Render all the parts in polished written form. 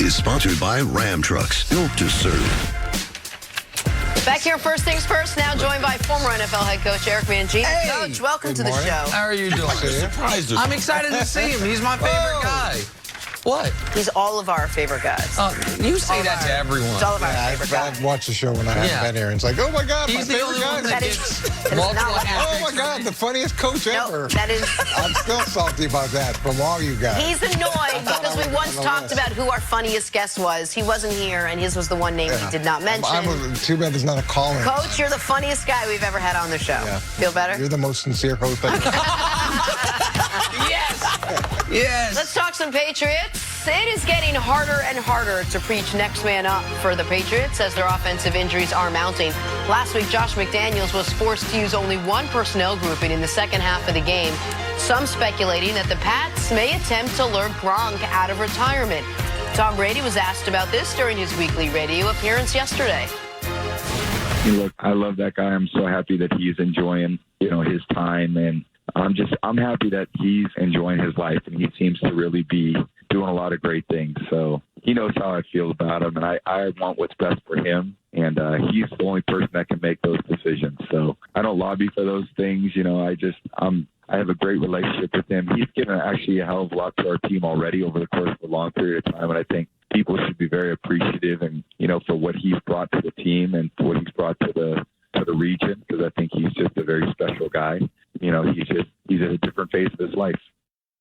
is sponsored by Ram Trucks, built to serve. Back here, first things first, now joined by former NFL head coach Eric Mangini. Hey, Coach, welcome to the show. How are you doing? I'm excited to see him. He's my favorite guy. What? He's all of our favorite guys. You say that to everyone. He's all of our favorite guys. I've watched the show when I haven't been here, and it's like, oh my God, He's my the favorite only guy. one that gets Oh my God, the funniest coach ever. That is. I'm still salty about that from all you guys. He's annoyed because we once talked about who our funniest guest was. He wasn't here, and his was the one name he did not mention. Too bad there's not a call-in. Coach, you're the funniest guy we've ever had on the show. Yeah. Feel better? You're the most sincere host I've Yes. Yes. Let's talk some Patriots. It is getting harder and harder to preach next man up for the Patriots as their offensive injuries are mounting. Last week, Josh McDaniels was forced to use only one personnel grouping in the second half of the game. Some speculating that the Pats may attempt to lure Gronk out of retirement. Tom Brady was asked about this during his weekly radio appearance yesterday. Look, I love that guy. I'm so happy that he's enjoying, his time, and I'm happy that he's enjoying his life, and he seems to really be doing a lot of great things. So he knows how I feel about him, and I want what's best for him. And he's the only person that can make those decisions. So I don't lobby for those things. I have a great relationship with him. He's given actually a hell of a lot to our team already over the course of a long period of time. And I think people should be very appreciative and, for what he's brought to the team and what he's brought to the region, because I think he's just a very special guy. He's at a different phase of his life.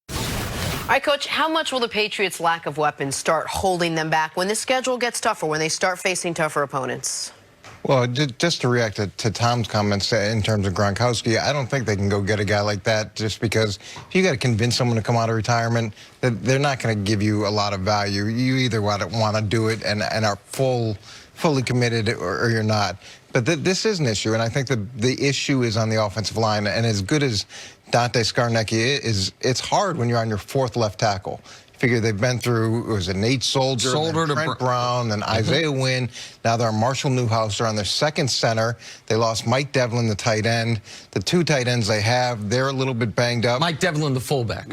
All right, Coach, how much will the Patriots' lack of weapons start holding them back when the schedule gets tougher, when they start facing tougher opponents? Well, just to react to Tom's comments in terms of Gronkowski, I don't think they can go get a guy like that just because if you got to convince someone to come out of retirement, they're not going to give you a lot of value. You either want to do it and are fully committed or you're not. But this is an issue, and I think the issue is on the offensive line. And as good as Dante Scarnecchia is, it's hard when you're on your fourth left tackle. Figure they've been through, it was a Nate Soldier, then Trent Brown, then Isaiah Wynn. Now they're on Marshall Newhouse. They're on their second center. They lost Mike Devlin, the tight end. The two tight ends they have, they're a little bit banged up. Mike Devlin, the fullback.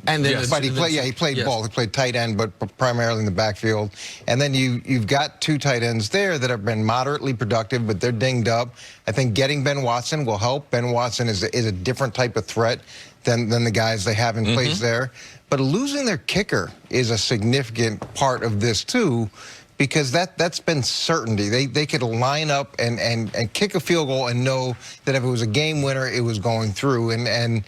And then, but he played both. He played tight end, but primarily in the backfield. And then you've got two tight ends there that have been moderately productive, but they're dinged up. I think getting Ben Watson will help. Ben Watson is a different type of threat than the guys they have in place there. But losing their kicker is a significant part of this, too, because that's been certainty. They could line up and kick a field goal and know that if it was a game winner, it was going through. And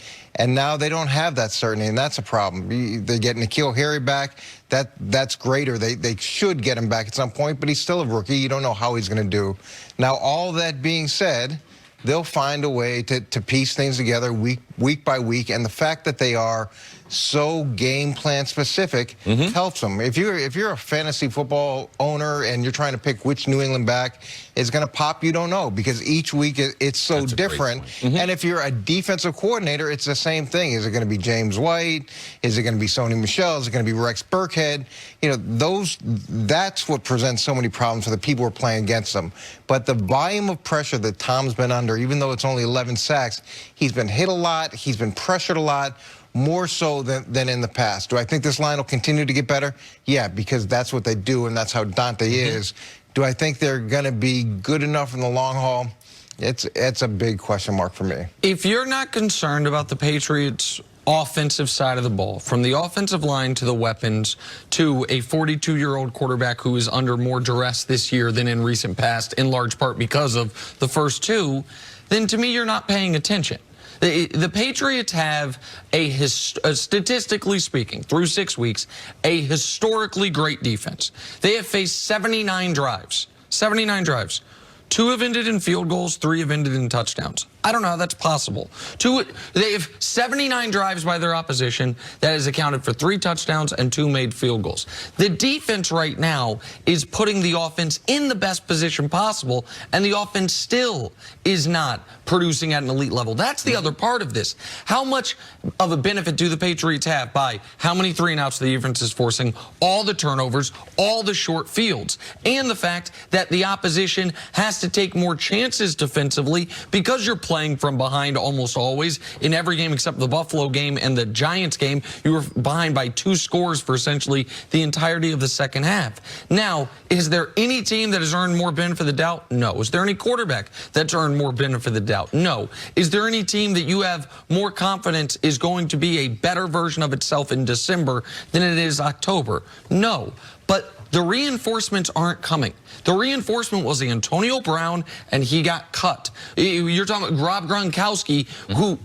now they don't have that certainty, and that's a problem. They get N'Keal Harry back. That's great, or they should get him back at some point, but he's still a rookie. You don't know how he's going to do. Now, all that being said, they'll find a way to piece things together week by week, and the fact that they are so game plan specific helps them. If you're a fantasy football owner and you're trying to pick which New England back is going to pop, you don't know, because each week it's so different. And if you're a defensive coordinator, it's the same thing. Is it going to be James White? Is it going to be Sony Michel? Is it going to be Rex Burkhead? That's what presents so many problems for the people who are playing against them. But the volume of pressure that Tom's been under, even though it's only 11 sacks, he's been hit a lot, he's been pressured a lot, more so than in the past. Do I think this line will continue to get better? Yeah, because that's what they do, and that's how Dante is. Do I think they're going to be good enough in the long haul? It's a big question mark for me. If you're not concerned about the Patriots' offensive side of the ball, from the offensive line to the weapons to a 42-year-old quarterback who is under more duress this year than in recent past, in large part because of the first two, then to me you're not paying attention. The Patriots have statistically speaking, through 6 weeks, a historically great defense. They have faced 79 drives. 79 drives. 2 have ended in field goals, 3 have ended in touchdowns. I don't know how that's possible. They have 79 drives by their opposition. That has accounted for 3 touchdowns and 2 made field goals. The defense right now is putting the offense in the best position possible, and the offense still is not producing at an elite level. That's the other part of this. How much of a benefit do the Patriots have by how many 3-and-outs the defense is forcing, all the turnovers, all the short fields, and the fact that the opposition has to take more chances defensively because you're playing playing from behind almost always. In every game except the Buffalo game and the Giants game, you were behind by 2 scores for essentially the entirety of the second half. Now, is there any team that has earned more benefit of the doubt? No. Is there any quarterback that's earned more benefit of the doubt? No. Is there any team that you have more confidence is going to be a better version of itself in December than it is October? No. But the reinforcements aren't coming. The reinforcement was Antonio Brown, and he got cut. You're talking about Rob Gronkowski, who,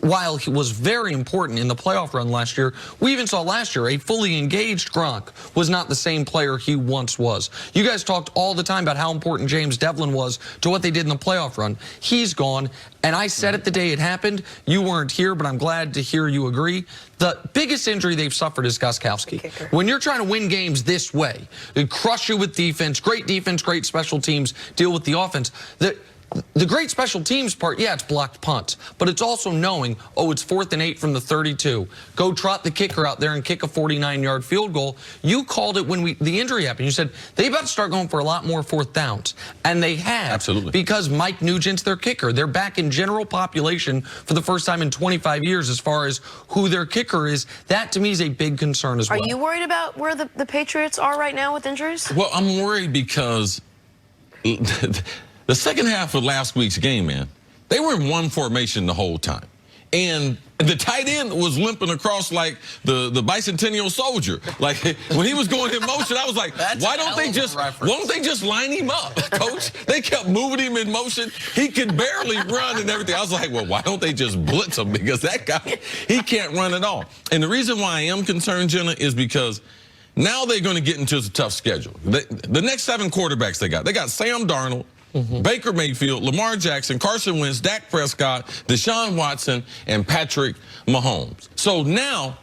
while he was very important in the playoff run last year, we even saw last year a fully engaged Gronk was not the same player he once was. You guys talked all the time about how important James Devlin was to what they did in the playoff run. He's gone, and I said it the day it happened. You weren't here, but I'm glad to hear you agree. The biggest injury they've suffered is Gronkowski. When you're trying to win games this way, they crush you with defense, great special teams, deal with the offense. The great special teams part, yeah, it's blocked punts, but it's also knowing, oh, it's 4th and 8 from the 32. Go trot the kicker out there and kick a 49-yard field goal. You called it when the injury happened. You said they about to start going for a lot more 4th downs, and they have. Absolutely. Because Mike Nugent's their kicker. They're back in general population for the first time in 25 years as far as who their kicker is. That, to me, is a big concern as well. Are you worried about where the Patriots are right now with injuries? Well, I'm worried because the second half of last week's game, man, they were in one formation the whole time. And the tight end was limping across like the bicentennial soldier. Like when he was going in motion, I was like, why don't they just line him up, coach? They kept moving him in motion. He could barely run and everything. I was like, well, why don't they just blitz him? Because that guy, he can't run at all. And the reason why I am concerned, Jenna, is because now they're going to get into a tough schedule. The next 7 quarterbacks they got Sam Darnold, Baker Mayfield, Lamar Jackson, Carson Wentz, Dak Prescott, Deshaun Watson, and Patrick Mahomes. So now,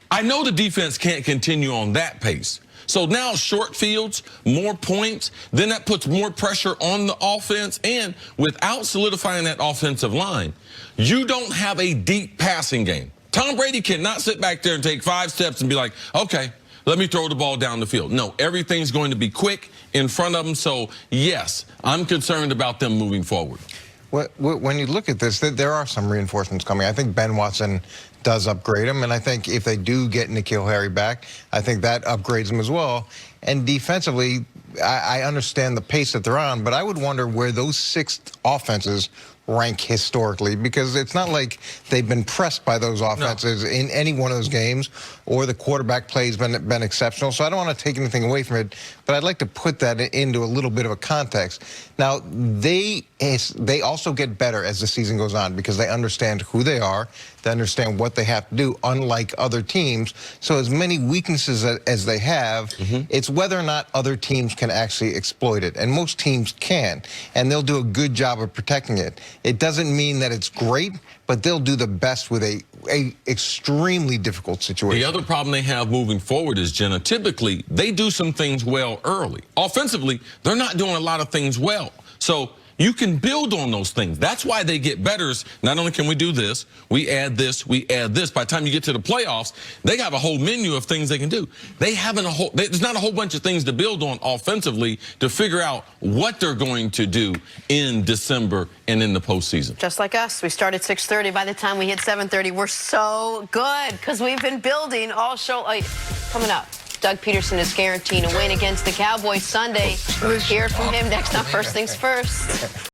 I know the defense can't continue on that pace. So now short fields, more points, then that puts more pressure on the offense. And without solidifying that offensive line, you don't have a deep passing game. Tom Brady cannot sit back there and take 5 steps and be like, okay, let me throw the ball down the field. No, everything's going to be quick in front of them. So, yes, I'm concerned about them moving forward. When you look at this, there are some reinforcements coming. I think Ben Watson does upgrade him, and I think if they do get N'Keal Harry back, I think that upgrades him as well. And defensively, I understand the pace that they're on, but I would wonder where those 6 offenses rank historically, because it's not like they've been pressed by those offenses in any one of those games, or the quarterback play's been exceptional. So I don't want to take anything away from it, but I'd like to put that into a little bit of a context. Now, they also get better as the season goes on because they understand who they are, they understand what they have to do, unlike other teams. So as many weaknesses as they have, it's whether or not other teams can actually exploit it. And most teams can, and they'll do a good job of protecting it. It doesn't mean that it's great, but they'll do the best with a extremely difficult situation. The other problem they have moving forward is, Jenna, typically they do some things well early. Offensively, they're not doing a lot of things well. So you can build on those things. That's why they get better. Is not only can we do this, we add this, we add this. By the time you get to the playoffs, they have a whole menu of things they can do. There's not a whole bunch of things to build on offensively to figure out what they're going to do in December and in the postseason. Just like us, we start at 6:30. By the time we hit 7:30, we're so good because we've been building all show. Coming up, Doug Peterson is guaranteeing a win against the Cowboys Sunday. We'll hear from him next on First Things First.